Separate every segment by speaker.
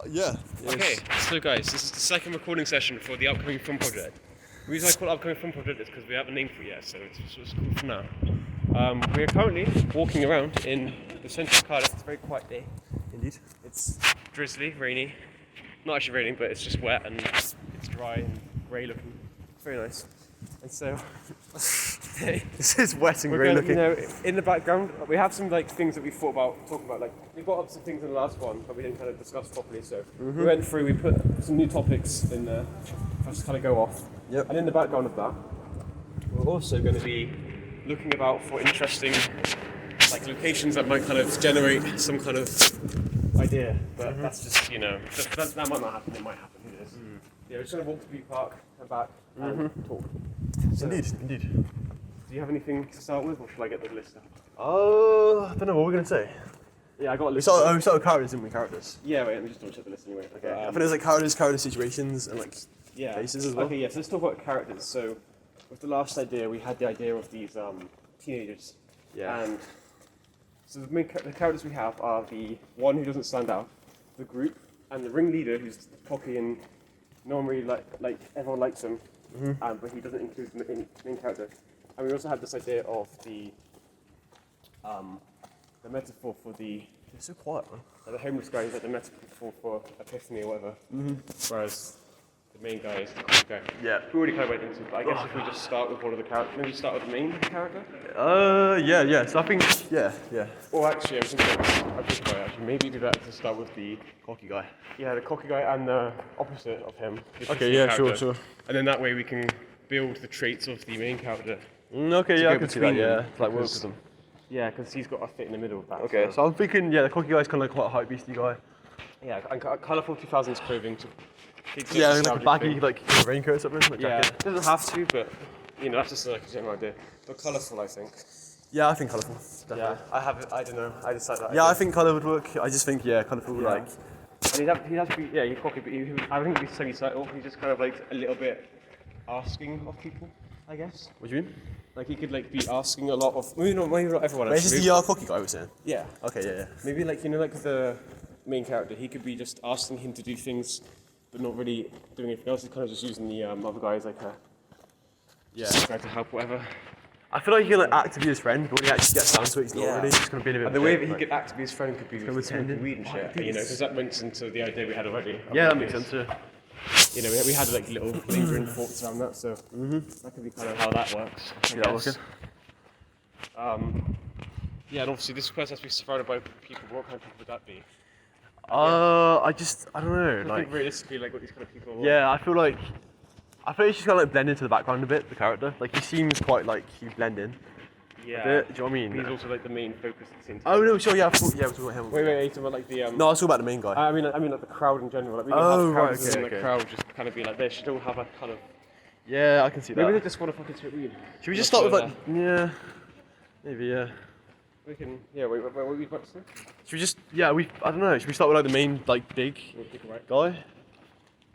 Speaker 1: Yeah.
Speaker 2: Okay, so guys, this is the second recording session for the upcoming film project. The reason I call it upcoming film project is because we haven't a name for it yet, so it's cool for now. We are currently walking around in the centre of Cardiff. It's a very quiet day.
Speaker 1: Indeed.
Speaker 2: It's drizzly, rainy. Not actually raining, but it's just wet and it's dry and grey looking. It's very nice. And so,
Speaker 1: This is wet and
Speaker 2: we're
Speaker 1: grey
Speaker 2: going,
Speaker 1: looking.
Speaker 2: in the background, we have some things that we thought about talking about. Like we got up some things in the last one, but we didn't kind of discuss properly. So we went through. We put some new topics in there for us to kind of go off.
Speaker 1: Yep.
Speaker 2: And in the background of that, we're also going to be looking about for interesting locations that might kind of generate some kind of idea. But that's just that might not happen. It might happen. Who knows? Yeah, we're just going to walk to Beauty Park, come back, and talk. So,
Speaker 1: Indeed.
Speaker 2: do you have anything to start with, or should I get the list up?
Speaker 1: I don't know what we're gonna say.
Speaker 2: Yeah, I got a
Speaker 1: We
Speaker 2: list.
Speaker 1: started with characters, didn't we? Characters.
Speaker 2: Yeah, wait, let me just double check the list anyway.
Speaker 1: Okay. I think there's like character situations, and like
Speaker 2: yeah.
Speaker 1: faces as well.
Speaker 2: Okay, yeah, so let's talk about characters. So, with the last idea, we had the idea of these teenagers.
Speaker 1: Yeah.
Speaker 2: And so the characters we have are the one who doesn't stand out, the group, and the ringleader who's cocky and no one really like everyone likes him, but he doesn't include the main character. And we also had this idea of the metaphor for the
Speaker 1: It's so quiet, man.
Speaker 2: the homeless guy is like the metaphor for epiphany or whatever, whereas the main guy is the cool guy.
Speaker 1: Yeah.
Speaker 2: We already kind of went into it, but I guess if we just start with one of the characters, maybe start with the main character?
Speaker 1: Yeah. So I think, yeah.
Speaker 2: Or actually, I was thinking about it, actually, maybe it'd be better to start with the
Speaker 1: Cocky guy.
Speaker 2: yeah, the cocky guy and the opposite of him. the
Speaker 1: Okay,
Speaker 2: different
Speaker 1: yeah,
Speaker 2: character.
Speaker 1: sure.
Speaker 2: And then that way we can build the traits of the main character.
Speaker 1: Okay, yeah,
Speaker 2: go
Speaker 1: I can see that.
Speaker 2: between
Speaker 1: Yeah,
Speaker 2: them,
Speaker 1: like work
Speaker 2: because-
Speaker 1: with them.
Speaker 2: Yeah, because he's got a fit in the middle of that.
Speaker 1: Okay, so I'm thinking, yeah, the cocky guy's kind of like quite a hype beastie guy.
Speaker 2: Yeah, and colourful 2000s clothing to keep
Speaker 1: Yeah,
Speaker 2: the
Speaker 1: like a
Speaker 2: nostalgic
Speaker 1: baggy
Speaker 2: thing.
Speaker 1: like raincoat or something, like
Speaker 2: Yeah,
Speaker 1: jacket.
Speaker 2: doesn't have to, but that's just like a general idea. But colourful, I think.
Speaker 1: Yeah, I think colourful.
Speaker 2: Yeah,
Speaker 1: Definitely.
Speaker 2: I have it. I don't know. I decided that.
Speaker 1: Yeah, I think colour would work. I just think, yeah, colourful,
Speaker 2: Yeah.
Speaker 1: like.
Speaker 2: And he'd have to be. Yeah, he's cocky, but I think he'd be semi-subtle. He's just kind of like a little bit asking of people, I guess.
Speaker 1: What do you mean?
Speaker 2: Like he could like be asking a lot of. Maybe not everyone.
Speaker 1: This is
Speaker 2: Actually.
Speaker 1: the cocky guy we're saying.
Speaker 2: Yeah.
Speaker 1: Okay, yeah.
Speaker 2: Maybe like like the main character, he could be just asking him to do things, but not really doing anything else. He's kind of just using the other guy as like a
Speaker 1: Yeah.
Speaker 2: guy to help, whatever.
Speaker 1: I feel like he can like act to be his friend, but when he actually gets down to it, he's not
Speaker 2: Yeah.
Speaker 1: really. He's just gonna be a bit.
Speaker 2: And
Speaker 1: of
Speaker 2: the
Speaker 1: a
Speaker 2: way
Speaker 1: dick,
Speaker 2: that he
Speaker 1: like-
Speaker 2: could act to be his friend could be
Speaker 1: Kind of
Speaker 2: smoking
Speaker 1: pretending.
Speaker 2: weed and shit. Because that went into the idea we had already.
Speaker 1: Yeah, that makes sense. Yeah.
Speaker 2: We had like little lingering thoughts around that, so that could be kind of how that works. I
Speaker 1: See that
Speaker 2: guess.
Speaker 1: working?
Speaker 2: Yeah, and obviously this person has to be surrounded by people. What kind of people would that be?
Speaker 1: I don't know.
Speaker 2: I
Speaker 1: Like,
Speaker 2: think realistically, like what these kind of people.
Speaker 1: yeah, I feel like he's just gotta like blend into the background a bit. The character, like, he seems quite like he blend in.
Speaker 2: Yeah.
Speaker 1: A bit. Do you know what I mean?
Speaker 2: He's also like the main focus at the same time.
Speaker 1: Oh no, sure, yeah, I thought, yeah, we're talking about him.
Speaker 2: Wait, are you talking about like the
Speaker 1: No, I was talking about the main guy.
Speaker 2: I mean like the crowd in general. Like we can
Speaker 1: Oh,
Speaker 2: have
Speaker 1: right,
Speaker 2: characters
Speaker 1: okay,
Speaker 2: in
Speaker 1: okay.
Speaker 2: the crowd just kind of be like they should all have a kind of.
Speaker 1: Yeah, I can see that.
Speaker 2: Maybe they just want to fucking smoke weed.
Speaker 1: Should we just start with like, yeah, maybe, yeah.
Speaker 2: We can. Yeah. Wait. What were you about to say?
Speaker 1: Should we just, yeah, I don't know. Should we start with like the main like big
Speaker 2: We'll pick it right.
Speaker 1: guy?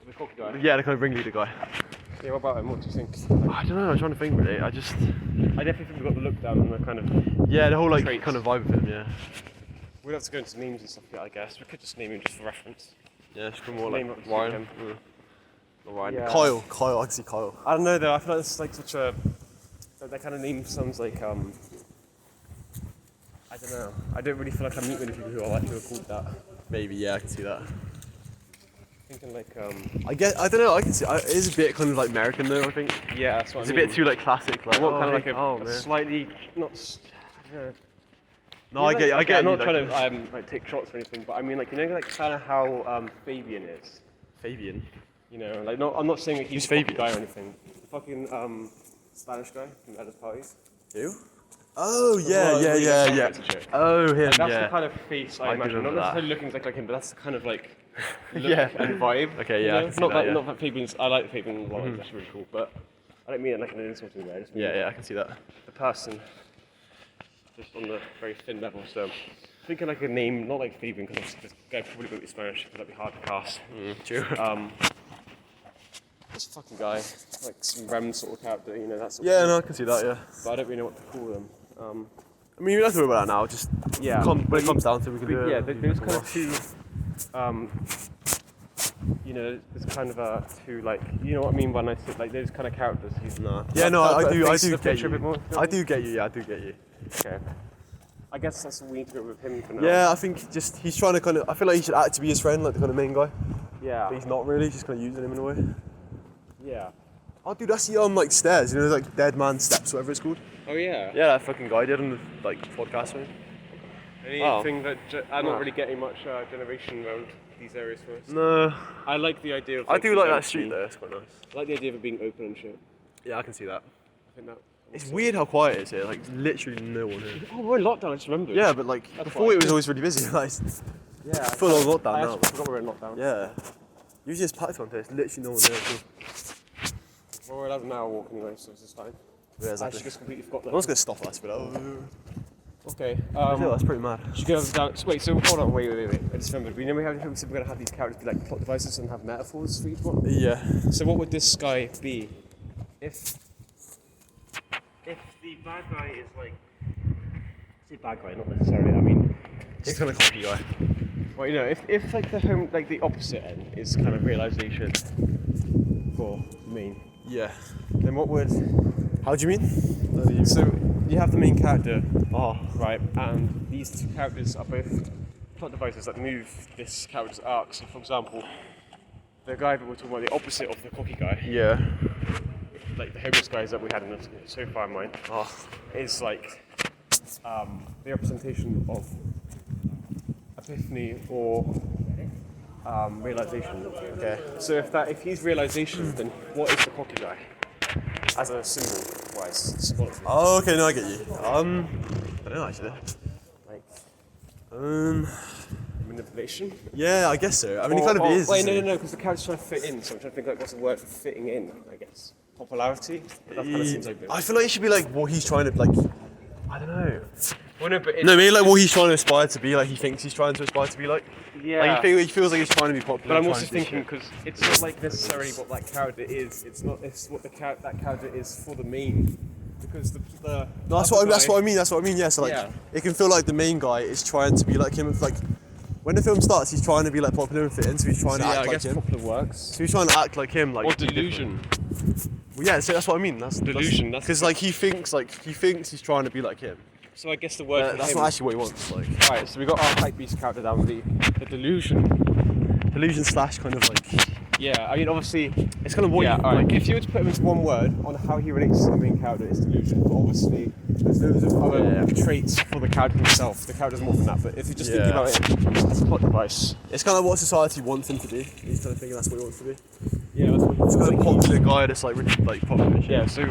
Speaker 2: The cocky guy.
Speaker 1: Yeah, the kind of ringleader guy.
Speaker 2: Yeah. What about him? What do you think?
Speaker 1: I don't know. I'm trying to think really.
Speaker 2: I definitely think we've got the look down and the kind of.
Speaker 1: Yeah, the whole like
Speaker 2: Traits.
Speaker 1: kind of vibe of him. Yeah.
Speaker 2: We'd have to go into names and stuff. Yeah, I guess we could just name him just for reference.
Speaker 1: Yeah, it's more
Speaker 2: Name
Speaker 1: like
Speaker 2: not
Speaker 1: Ryan.
Speaker 2: him.
Speaker 1: Or Ryan.
Speaker 2: Yeah.
Speaker 1: Kyle. I can see Kyle.
Speaker 2: I don't know though. I feel like it's like such a. That kind of name sounds like I don't know. I don't really feel like I meet many people who are called that.
Speaker 1: Maybe. Yeah, I can see that.
Speaker 2: Thinking like
Speaker 1: I don't know. I can see. It is a bit kind of like American though. I think
Speaker 2: yeah, that's what
Speaker 1: it's
Speaker 2: I
Speaker 1: a
Speaker 2: mean.
Speaker 1: bit too like classic. Like,
Speaker 2: I want kind of like
Speaker 1: oh,
Speaker 2: a
Speaker 1: man.
Speaker 2: slightly not. I don't know.
Speaker 1: No, I get. You, I get.
Speaker 2: I'm
Speaker 1: you,
Speaker 2: not
Speaker 1: like,
Speaker 2: trying to like take shots or anything, but I mean like like kind of how Fabian is.
Speaker 1: Fabian.
Speaker 2: Like not. I'm not saying that he's
Speaker 1: Who's
Speaker 2: a fucking
Speaker 1: Fabian?
Speaker 2: guy or anything. The fucking Spanish guy from Edda's Parties.
Speaker 1: Who? Oh
Speaker 2: Well,
Speaker 1: yeah.
Speaker 2: really nice and shit.
Speaker 1: Oh him.
Speaker 2: Like, that's
Speaker 1: yeah.
Speaker 2: the kind of face I
Speaker 1: I
Speaker 2: imagine.
Speaker 1: remember
Speaker 2: Not
Speaker 1: that.
Speaker 2: necessarily looking exactly like him, but that's the kind of like look
Speaker 1: Yeah.
Speaker 2: and vibe.
Speaker 1: Okay, yeah, I can see
Speaker 2: Not
Speaker 1: that, yeah.
Speaker 2: Not that Fabian's. I like Fabian a lot. It's actually really cool, but I don't mean it like in an insulting way. I just mean
Speaker 1: Yeah, I can see that.
Speaker 2: the person, just on the very thin level. So thinking like a name, not like Fabian, because this guy probably won't be Spanish, but that'd be hard to cast.
Speaker 1: True.
Speaker 2: This fucking guy, like some Rem sort of character, that sort of
Speaker 1: Yeah,
Speaker 2: thing.
Speaker 1: no, I can see that. Yeah.
Speaker 2: But I don't really know what to call them.
Speaker 1: I mean, we don't have to worry about that now. Just
Speaker 2: Yeah.
Speaker 1: when it comes down to it, we can do it.
Speaker 2: Yeah, there's kind of two you know, there's kind of two, like, you know what I mean when I say like those kind of characters.
Speaker 1: Nah. Yeah, no, I do
Speaker 2: faces the
Speaker 1: get
Speaker 2: picture a
Speaker 1: you.
Speaker 2: bit more.
Speaker 1: I do get you. Yeah, I do get you.
Speaker 2: Okay. I guess that's what we need to go with him for now.
Speaker 1: Yeah, I think just he's trying to kind of. I feel like he should act to be his friend, like the kind of main guy.
Speaker 2: Yeah.
Speaker 1: But he's not really. He's just kind of using him in a way.
Speaker 2: Yeah.
Speaker 1: Oh, dude, that's the like stairs. You know, like dead man steps, whatever it's called.
Speaker 2: Oh yeah.
Speaker 1: Yeah, that fucking guy did on the like podcast thing.
Speaker 2: Anything that I'm not really getting much generation around these areas for us.
Speaker 1: No.
Speaker 2: I like the idea of.
Speaker 1: I do like that
Speaker 2: empty.
Speaker 1: street though. It's quite nice.
Speaker 2: I like the idea of it being open and shit.
Speaker 1: Yeah, I can see that.
Speaker 2: I think that.
Speaker 1: It's weird how quiet it is here. Like literally no one here.
Speaker 2: Oh, we're in lockdown. I just remembered.
Speaker 1: Yeah, but like
Speaker 2: That's
Speaker 1: before
Speaker 2: why.
Speaker 1: it was always really busy. Like
Speaker 2: Yeah.
Speaker 1: full on lockdown
Speaker 2: I
Speaker 1: now.
Speaker 2: actually forgot we're in lockdown.
Speaker 1: Yeah. Usually it's packed on here. It's literally no one there. At all.
Speaker 2: Well, we're allowed an hour walk anyway, so it's fine.
Speaker 1: Yeah,
Speaker 2: I
Speaker 1: exactly.
Speaker 2: actually just completely forgot
Speaker 1: No
Speaker 2: that.
Speaker 1: one's gonna stop us, but
Speaker 2: Okay.
Speaker 1: that's pretty mad.
Speaker 2: Should go down. So wait. So hold on. Wait. I just remembered. We said we're gonna have these characters be like plot devices and have metaphors for each one.
Speaker 1: Yeah.
Speaker 2: So what would this guy be? If the bad guy is like, say bad guy, not necessarily. I mean,
Speaker 1: He's kind of cocky guy.
Speaker 2: well, you know, if like the opposite end is kind of realization for me,
Speaker 1: Yeah.
Speaker 2: then what would?
Speaker 1: How do you mean?
Speaker 2: So you have the main character,
Speaker 1: Oh.
Speaker 2: right, and these two characters are both plot devices that move this character's arc. So, for example, the guy that we're talking about, the opposite of the cocky guy,
Speaker 1: Yeah.
Speaker 2: like the homeless guys that we had in this so far in mind,
Speaker 1: Oh.
Speaker 2: is like the representation of epiphany or realization. Okay. So if he's realization, then what is the cocky guy as a symbol wise, symbolically?
Speaker 1: Oh, okay, no, I get you. I don't know actually.
Speaker 2: Like manipulation.
Speaker 1: Yeah, I guess so. I mean, he kind of is.
Speaker 2: Wait,
Speaker 1: isn't he?
Speaker 2: no, because the character's trying to fit in. So I'm trying to think like what's the word for fitting in? I guess popularity. But that kind of seems like.
Speaker 1: I feel like it should be like what he's trying to like. I don't know.
Speaker 2: Well, no, but
Speaker 1: No, maybe like what he's trying to aspire to be. Like he thinks he's trying to aspire to be like.
Speaker 2: yeah.
Speaker 1: Like he feels like he's trying to be popular.
Speaker 2: But I'm
Speaker 1: trying
Speaker 2: also
Speaker 1: to do
Speaker 2: thinking
Speaker 1: shit.
Speaker 2: because it's not like necessarily what that character is. It's not. It's what that character is for the main. Because the
Speaker 1: No, that's
Speaker 2: other
Speaker 1: what I
Speaker 2: guy-
Speaker 1: mean. That's what I mean. Yeah, so like
Speaker 2: Yeah.
Speaker 1: it can feel like the main guy is trying to be like him. Like when the film starts, he's trying to be like popular and fit in, so he's trying
Speaker 2: So,
Speaker 1: to
Speaker 2: yeah,
Speaker 1: act
Speaker 2: I
Speaker 1: like
Speaker 2: guess
Speaker 1: him.
Speaker 2: popular works.
Speaker 1: So he's trying to act like him, like
Speaker 2: Or
Speaker 1: be
Speaker 2: delusion.
Speaker 1: different. Well, yeah, so that's what I mean. That's
Speaker 2: Delusion, that's-
Speaker 1: because like he thinks he's trying to be like him.
Speaker 2: So I guess the word for
Speaker 1: That's
Speaker 2: him.
Speaker 1: not actually what he wants. Like
Speaker 2: Alright, so we got our hype beast character down, the delusion.
Speaker 1: delusion slash kind of like
Speaker 2: Yeah, I mean obviously.
Speaker 1: it's kind of what
Speaker 2: Yeah,
Speaker 1: you
Speaker 2: alright.
Speaker 1: like.
Speaker 2: If you were to put him into one word on how he relates to the main character, it's delusion. But obviously, there's loads of other traits for the character himself. The character's more than that. But if you're just thinking
Speaker 1: Yeah.
Speaker 2: about it as a plot device,
Speaker 1: It's kind of what society wants him to be. He's kind of thinking that's what he wants to be.
Speaker 2: yeah, that's what
Speaker 1: It's kind of popular guy that's like really like popular. and shit.
Speaker 2: Yeah, so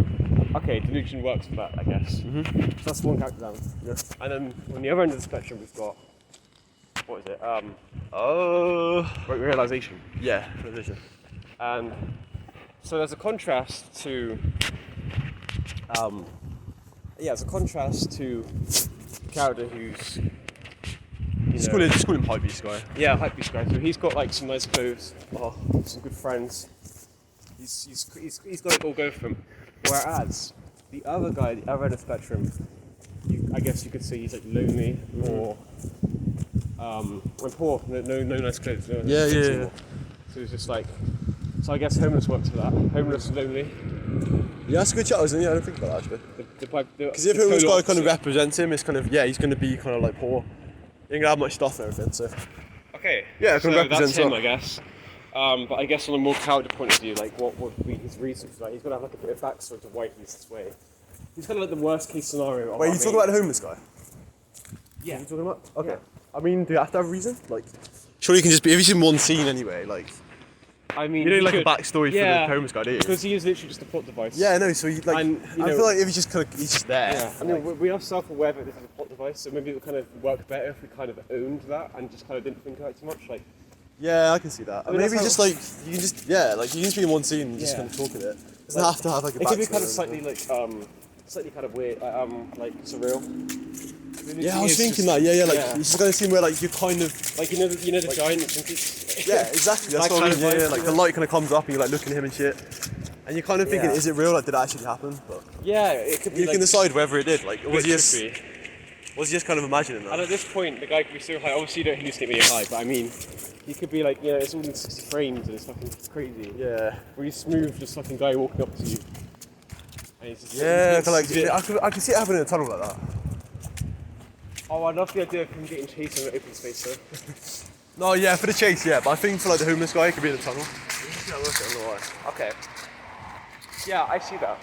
Speaker 2: okay, delusion works for that, I guess. So that's one character down.
Speaker 1: Yeah.
Speaker 2: And then on the other end of the spectrum, we've got what is it?
Speaker 1: Oh.
Speaker 2: Realization.
Speaker 1: Yeah. Delusion.
Speaker 2: And so there's a contrast to, there's a contrast to the character who's,
Speaker 1: Just call him hype beast guy.
Speaker 2: yeah, hypebeast guy. So he's got like some nice clothes, some good friends. He's got it all go for him. Whereas the other guy, the other end of the spectrum, I guess you could say he's like lonely or and poor, no nice clothes. No
Speaker 1: Yeah,
Speaker 2: nice
Speaker 1: yeah,
Speaker 2: things
Speaker 1: yeah.
Speaker 2: or- So it's just like, so I guess homeless works for that. Homeless, lonely.
Speaker 1: Yeah, that's a good chat, isn't it? Yeah, I don't think about that actually.
Speaker 2: Because
Speaker 1: Because if this guy kind of represents him, it's kind of he's going to be kind of like poor. He ain't gonna have much stuff and everything, so.
Speaker 2: Okay.
Speaker 1: Yeah, it
Speaker 2: so
Speaker 1: kind of
Speaker 2: that's
Speaker 1: represents
Speaker 2: him,
Speaker 1: that.
Speaker 2: I guess. But I guess on a more character point of view, like what would be his reasons? Like he's got to have like a bit of backstory to why he's this way. He's kind of like the worst case scenario. Of
Speaker 1: Wait,
Speaker 2: our
Speaker 1: you talking
Speaker 2: main-
Speaker 1: about the homeless guy?
Speaker 2: Yeah.
Speaker 1: You talking about? Okay.
Speaker 2: Yeah.
Speaker 1: I mean, do you have to have a reason? Like, surely you can just be if he's in one scene anyway. Like,
Speaker 2: I mean,
Speaker 1: you don't
Speaker 2: he
Speaker 1: need like a
Speaker 2: could-
Speaker 1: backstory
Speaker 2: yeah,
Speaker 1: for the homeless guy, do you?
Speaker 2: because he is literally just a plot device.
Speaker 1: Yeah, no. So he like,
Speaker 2: And, you
Speaker 1: I
Speaker 2: know-
Speaker 1: feel like if he's just kind of he's just there.
Speaker 2: Yeah, I mean, we are self-aware that this is a plot device, so maybe it would kind of work better if we kind of owned that and just kind of didn't think about it too much. Like,
Speaker 1: Yeah, I can see that.
Speaker 2: I mean,
Speaker 1: Maybe
Speaker 2: that's
Speaker 1: just
Speaker 2: how-
Speaker 1: like you can just like you can just be in one scene and just
Speaker 2: Yeah.
Speaker 1: kind of talk of it. It doesn't have to have like a
Speaker 2: it could be kind of
Speaker 1: backstory.
Speaker 2: slightly like slightly kind of weird, like surreal.
Speaker 1: Yeah, I was thinking that. Yeah, like
Speaker 2: yeah.
Speaker 1: it's just kind of scene where like you're kind of.
Speaker 2: Like you know the giant that can keep.
Speaker 1: Yeah, exactly. That's
Speaker 2: That
Speaker 1: what I
Speaker 2: kind
Speaker 1: mean.
Speaker 2: of
Speaker 1: Yeah,
Speaker 2: vibe,
Speaker 1: like the light kind of comes up and you're like looking at him and shit, and you're kind of thinking,
Speaker 2: Yeah.
Speaker 1: is it real? Like, did it actually happen? But
Speaker 2: Yeah, it could be
Speaker 1: you
Speaker 2: like
Speaker 1: can decide whether it did. Like, was he
Speaker 2: it
Speaker 1: just
Speaker 2: could be.
Speaker 1: was he just kind of imagining
Speaker 2: And
Speaker 1: that?
Speaker 2: at this point, the guy could be so high. Obviously, you don't hallucinate when you're high, but I mean, He could be like, you know, it's all in 60 frames and it's fucking crazy.
Speaker 1: Yeah.
Speaker 2: Really smooth, just fucking guy walking up to you. And he's just
Speaker 1: Yeah,
Speaker 2: he's-
Speaker 1: I can see it happening in a tunnel like that.
Speaker 2: Oh, I love the idea of him getting chased in an open space though.
Speaker 1: No, yeah, for the chase, yeah, but I think for like the homeless guy, it could be in the tunnel. Yeah, I don't know why.
Speaker 2: Okay. Yeah, I see that.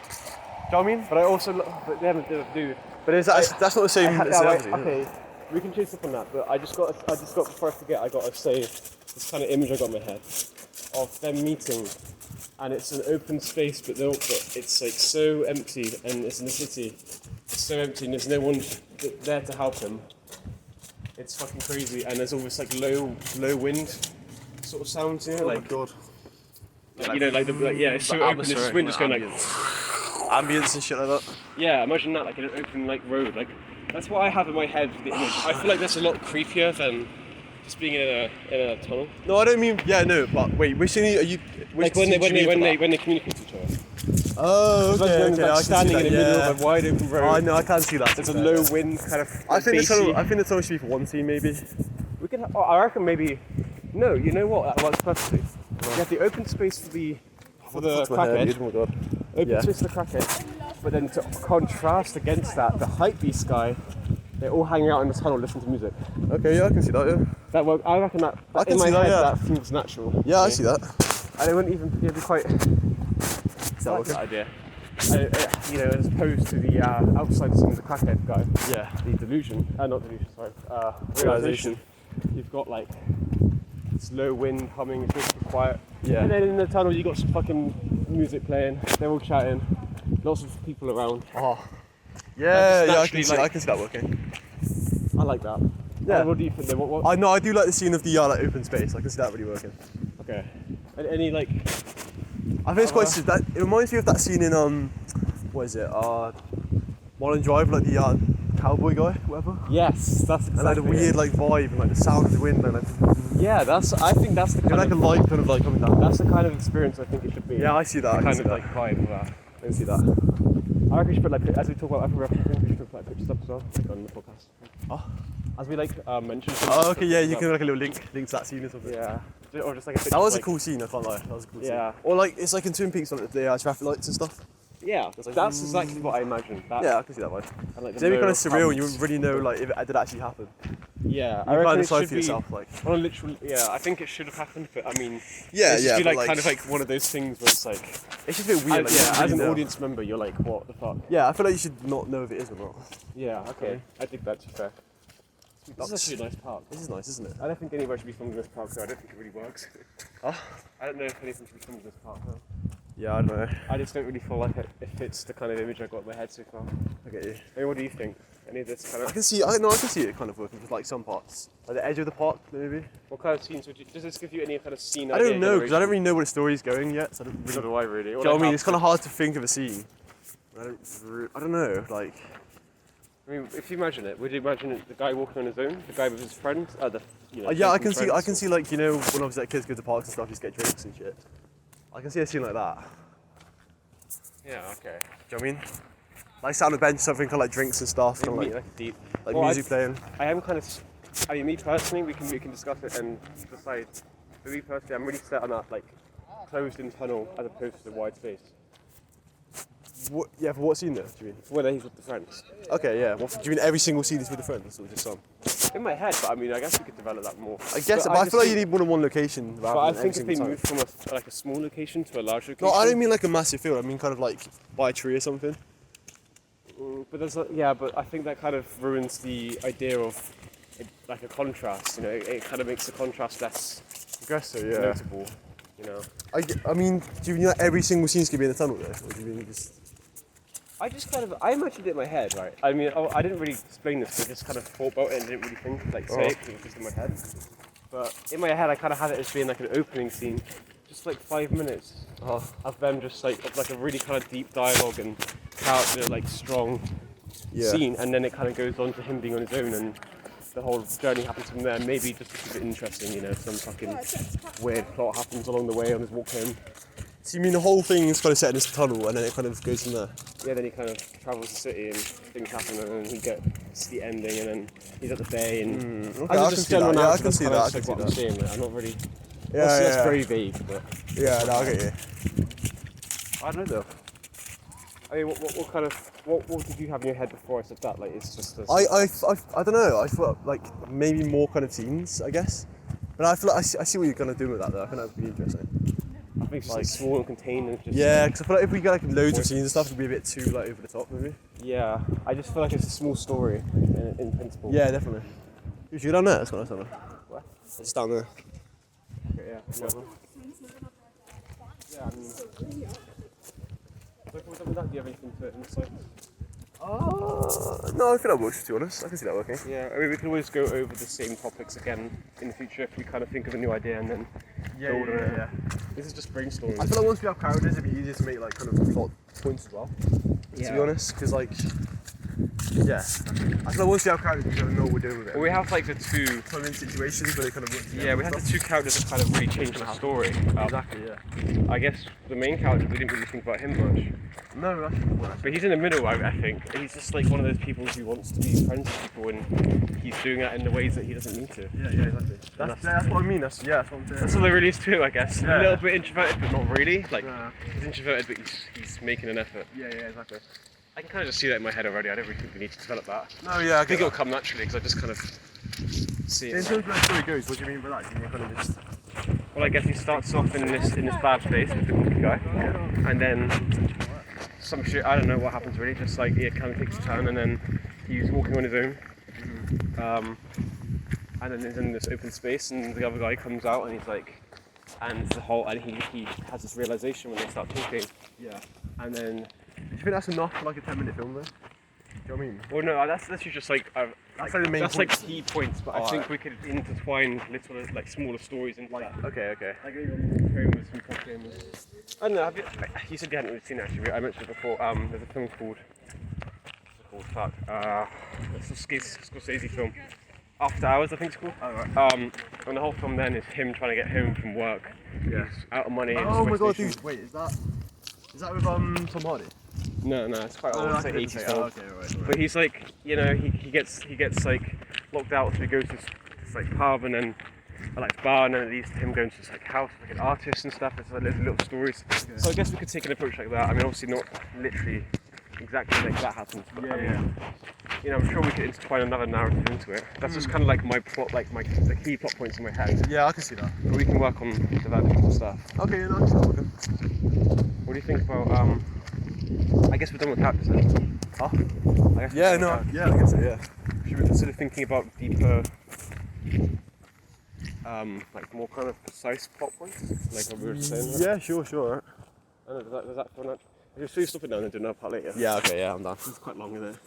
Speaker 1: Do you know what I mean?
Speaker 2: But I also, but they haven't do.
Speaker 1: But that's not the same as the other thing, is it?
Speaker 2: Okay, we can chase up on that. But I just got before I forget, I got to say this kind of image I got in my head of them meeting, and it's an open space, but it's like so empty, and it's in the city. It's so empty, and there's no one there to help him. It's fucking crazy, and there's almost like low wind sort of sounds, you know,
Speaker 1: Oh
Speaker 2: like
Speaker 1: my god.
Speaker 2: you know, yeah, it's so open. This wind just going like.
Speaker 1: Ambience and shit like that.
Speaker 2: Yeah, imagine that, like in an open like road. Like that's what I have in my head for the image. I feel like that's a lot creepier than just being in a tunnel.
Speaker 1: No, I don't mean. Yeah, no, but wait, which scene are you?
Speaker 2: Like when they communicate to each other.
Speaker 1: Oh,
Speaker 2: Imagine
Speaker 1: okay,
Speaker 2: them,
Speaker 1: okay.
Speaker 2: like,
Speaker 1: I can
Speaker 2: standing
Speaker 1: see
Speaker 2: in the
Speaker 1: that,
Speaker 2: middle
Speaker 1: yeah.
Speaker 2: of a wide open road.
Speaker 1: Oh, no, I can see that.
Speaker 2: There's a low wind kind of.
Speaker 1: I think
Speaker 2: bassy.
Speaker 1: the tunnel should be for one scene, maybe.
Speaker 2: We could. I reckon maybe. No, you know what? That works perfectly. You have the open space for the crackhead.
Speaker 1: Oh my god.
Speaker 2: Open
Speaker 1: Yeah.
Speaker 2: space for the crackhead. But then to contrast against that, the hypebeast guy, they're all hanging out in the tunnel listening to music.
Speaker 1: Okay, yeah, I can see that. Yeah.
Speaker 2: That work. I reckon that.
Speaker 1: I can
Speaker 2: in my
Speaker 1: see that,
Speaker 2: head,
Speaker 1: yeah.
Speaker 2: that feels natural.
Speaker 1: Yeah, I see that.
Speaker 2: And it wouldn't even it'd be quite.
Speaker 1: Is that
Speaker 2: I like
Speaker 1: okay?
Speaker 2: that idea. You know, as opposed to the outside scene, the crackhead guy.
Speaker 1: Yeah.
Speaker 2: The delusion. Not delusion. Sorry. Realization. You've got like slow wind humming, it's just quiet.
Speaker 1: Yeah.
Speaker 2: And then in the tunnel, you got some fucking music playing. They're all chatting. Lots of people around.
Speaker 1: Oh. Yeah,
Speaker 2: Just
Speaker 1: yeah,
Speaker 2: naturally,
Speaker 1: I can see that working.
Speaker 2: I like that.
Speaker 1: Yeah.
Speaker 2: What do you think? Then? What?
Speaker 1: I know, I do like the scene of the like open space. I can see that really working.
Speaker 2: Okay. And any like.
Speaker 1: I think it's quite. That it reminds me of that scene in what is it? Mulholland Drive, like the cowboy guy, whatever.
Speaker 2: Yes, that's exactly.
Speaker 1: And like the weird like vibe and like the sound of the wind and like.
Speaker 2: Yeah, I think that's the kind
Speaker 1: Like a
Speaker 2: of.
Speaker 1: light kind of like coming down.
Speaker 2: That's the kind of experience I think it should be.
Speaker 1: Yeah, I see that.
Speaker 2: The
Speaker 1: I can
Speaker 2: kind
Speaker 1: see
Speaker 2: of
Speaker 1: that.
Speaker 2: like vibe of that.
Speaker 1: I can see that.
Speaker 2: I reckon we should put like, as we talk about Apple referencing, we should put like pictures up as well, like on the podcast.
Speaker 1: Oh.
Speaker 2: As we like mention.
Speaker 1: Oh, okay, yeah, you can like a little link to that scene or something.
Speaker 2: Yeah. Or just like a picture.
Speaker 1: That was
Speaker 2: like,
Speaker 1: a cool scene, I can't lie. That was a cool scene.
Speaker 2: Yeah.
Speaker 1: Or like, it's like in Twin Peaks, like the traffic lights and stuff.
Speaker 2: Yeah,
Speaker 1: like,
Speaker 2: that's exactly what I imagined. That,
Speaker 1: Yeah, I can see that vibe.
Speaker 2: And like
Speaker 1: It's
Speaker 2: the
Speaker 1: maybe kind
Speaker 2: low
Speaker 1: of surreal and you
Speaker 2: hums.
Speaker 1: wouldn't really know like if it did actually happen.
Speaker 2: Yeah, I
Speaker 1: You
Speaker 2: reckon
Speaker 1: kind
Speaker 2: it
Speaker 1: of decide
Speaker 2: should
Speaker 1: for
Speaker 2: be
Speaker 1: yourself, like.
Speaker 2: on a literal. Yeah, I think it should have happened, but I mean,
Speaker 1: Yeah,
Speaker 2: it should
Speaker 1: yeah,
Speaker 2: be
Speaker 1: but,
Speaker 2: like kind of like one of those things where it's like,
Speaker 1: It's just a bit weird. Like, you
Speaker 2: yeah,
Speaker 1: don't
Speaker 2: as
Speaker 1: really
Speaker 2: an
Speaker 1: know.
Speaker 2: audience member, you're like, what the fuck?
Speaker 1: Yeah, I feel like you should not know if it is or not.
Speaker 2: Yeah, okay, I think that's fair. This is actually a nice park.
Speaker 1: This is nice, isn't it?
Speaker 2: I don't think anywhere should be filmed in this park, so I don't think it really works.
Speaker 1: Huh?
Speaker 2: I don't know if anything should be filmed in this park. Though.
Speaker 1: Yeah, I don't know.
Speaker 2: I just don't really feel like it fits the kind of image I got in my head so far.
Speaker 1: I get you.
Speaker 2: Hey, what do you think? Any of this kind
Speaker 1: I
Speaker 2: of
Speaker 1: can see. I can see it kind of working for like some parts, like the edge of the park, maybe.
Speaker 2: what kind of scenes would you? Does this give you any kind of scene?
Speaker 1: I don't know because I don't really know where the story's going yet. So I don't really.
Speaker 2: Neither do I really.
Speaker 1: Do you know what I mean? It's kind of hard to think of a scene. I don't know. Like.
Speaker 2: I mean, if you imagine it, would you imagine it, the guy walking on his own, the guy with his friends,
Speaker 1: Yeah, I can see. I can see like when obviously like kids go to parks and stuff, just get drinks and shit. I can see a scene like that.
Speaker 2: Yeah. Okay.
Speaker 1: Do you know what I mean? Like sat on a bench, something kind of like drinks and stuff, kind of
Speaker 2: Maybe,
Speaker 1: like
Speaker 2: deep.
Speaker 1: like music playing.
Speaker 2: I am kind of. I mean, me personally, we can discuss it and decide. For me personally, I'm really set on that like closed-in tunnel as opposed to the wide space.
Speaker 1: What, yeah, for what scene though? Do you mean?
Speaker 2: Whether he's with the friends.
Speaker 1: Okay, yeah. What, do you mean every single scene is with the friends or just some?
Speaker 2: In my head, but I mean, I guess we could develop that more.
Speaker 1: I guess, but I
Speaker 2: just
Speaker 1: feel like
Speaker 2: think-
Speaker 1: you need more than one location.
Speaker 2: But I think if they move from a small location to a large location.
Speaker 1: No, I don't mean like a massive field. I mean kind of like by a tree or something.
Speaker 2: But but I think that kind of ruins the idea of like a contrast. You know, it kind of makes the contrast less
Speaker 1: I guess so, yeah.
Speaker 2: notable. You know,
Speaker 1: I mean, do you mean like every single scene's gonna be in the tunnel though? Or do you mean just...
Speaker 2: I imagined it in my head, right? I mean, I didn't really explain this. I just kind of thought about it and didn't really think say it because it was just in my head. But in my head, I kind of had it as being like an opening scene, just like 5 minutes of them just like of like a really kind of deep dialogue and character like strong scene, and then it kind of goes on to him being on his own and the whole journey happens from there. Maybe just to keep it interesting, you know, some fucking weird plot happens along the way on his walk home.
Speaker 1: So you mean the whole thing is kind of set in this tunnel and then it kind of goes from there?
Speaker 2: Yeah, then he kind of travels the city and things happen, and then he gets the ending, and then he's at the bay, and
Speaker 1: Okay, I can see that. Yeah, I can see that. I can see
Speaker 2: what I'm
Speaker 1: that.
Speaker 2: seeing. I'm not really.
Speaker 1: Yeah,
Speaker 2: Obviously,
Speaker 1: yeah.
Speaker 2: that's very vague, but
Speaker 1: Yeah, no, I get you.
Speaker 2: I don't know though. I mean, what kind of what did you have in your head before I said that? Like, it's just.
Speaker 1: I don't know. I feel like maybe more kind of scenes, I guess. But I feel like I see what you're gonna do with that though. I think that would be interesting.
Speaker 2: I think it's just like small and contained and just.
Speaker 1: Yeah, because I feel like if we get like loads of scenes and stuff, it'd be a bit too like over the top, maybe.
Speaker 2: Yeah, I just feel like it's a small story in principle.
Speaker 1: Yeah, definitely. You should go down there. That's what I was
Speaker 2: What?
Speaker 1: It's down there.
Speaker 2: Okay, yeah. Whatever. Yeah, I mean. So with that, do you have anything to insight?
Speaker 1: No, I think that works. To be honest, I can see that working.
Speaker 2: Yeah, I mean, we can always go over the same topics again in the future if we kind of think of a new idea and then build on it. This is just brainstorming.
Speaker 1: I feel like once we have characters, it'd be easier to make like kind of plot points as well. To be honest, because like, yeah, I feel like once we have characters, we kind of know what we're doing with it.
Speaker 2: Well, we have like the two.
Speaker 1: Kind of in situations where they kind of work together.
Speaker 2: Yeah, we have the two characters that kind of really change the story.
Speaker 1: Exactly. Yeah.
Speaker 2: I guess the main character, we didn't really think about him much.
Speaker 1: No, that's
Speaker 2: But he's in the middle, I think. He's just like one of those people who wants to be friends with people, and he's doing that in the ways that he doesn't need to.
Speaker 1: Yeah, exactly. That's what I mean. That's what I'm saying.
Speaker 2: That's all there really is to it, I guess.
Speaker 1: Yeah.
Speaker 2: A little bit introverted, but not really. Like,
Speaker 1: Yeah.
Speaker 2: he's introverted, but he's making an effort.
Speaker 1: Yeah, exactly.
Speaker 2: I can kind of just see that in my head already. I don't really think we need to develop that.
Speaker 1: No, yeah,
Speaker 2: I think it'll come naturally because I just kind of see
Speaker 1: In
Speaker 2: it.
Speaker 1: terms of where the story goes, what do you mean by that? Do you mean kind of just?
Speaker 2: Well, I guess he starts off in this bad place with the cookie guy, and then some shit. I don't know what happens really. Just like it kind of takes a turn, and then he's walking on his own. And then he's in this open space, and the other guy comes out, and he's like, and he has this realization when they start talking,
Speaker 1: Yeah.
Speaker 2: and then.
Speaker 1: Do you think that's enough for like a 10-minute film though? Do you know what I mean?
Speaker 2: Well, no, that's literally just like
Speaker 1: That's like the main
Speaker 2: that's like
Speaker 1: points.
Speaker 2: key points, but I
Speaker 1: Alright.
Speaker 2: think we could intertwine little like smaller stories into that.
Speaker 1: Okay.
Speaker 2: Like even home with some costumes. I don't know. You said you hadn't really seen it actually. I mentioned it before. There's a film called. What's it called? Fuck. It's a Scorsese film. After Hours, I think it's called.
Speaker 1: Oh, right.
Speaker 2: And the whole film then is him trying to get home from work.
Speaker 1: Yeah.
Speaker 2: He's out of money.
Speaker 1: Oh my god,
Speaker 2: Station.
Speaker 1: dude! Wait, is that with Tom Hardy?
Speaker 2: No, it's quite old. It's like 80s film.
Speaker 1: Okay, right.
Speaker 2: But he's like, you know, he gets like locked out, so he goes to this like pub and then like bar, and then it leads to him going to this like house with like an artist and stuff. It's like little stories.
Speaker 1: Okay.
Speaker 2: So I guess we could take an approach like that. I mean, obviously not literally exactly like that happens, but I mean, you know, I'm sure we could intertwine another narrative into it. That's just kind of like my plot, like the key plot points in my head.
Speaker 1: Yeah, I can see that.
Speaker 2: But we can work on developing more stuff.
Speaker 1: Okay, no, I can see that. Okay.
Speaker 2: What do you think about? I guess we're done with characters then.
Speaker 1: Huh?
Speaker 2: I guess we're done with characters.
Speaker 1: Yeah, I guess so. Yeah.
Speaker 2: Should we consider thinking about deeper, like more kind of precise plot points, like what we were saying?
Speaker 1: Yeah, sure. Right.
Speaker 2: I don't know, does that feel natural? Should we stop it down and do another part later?
Speaker 1: Yeah, okay, yeah, I'm done.
Speaker 2: It's quite long, isn't it?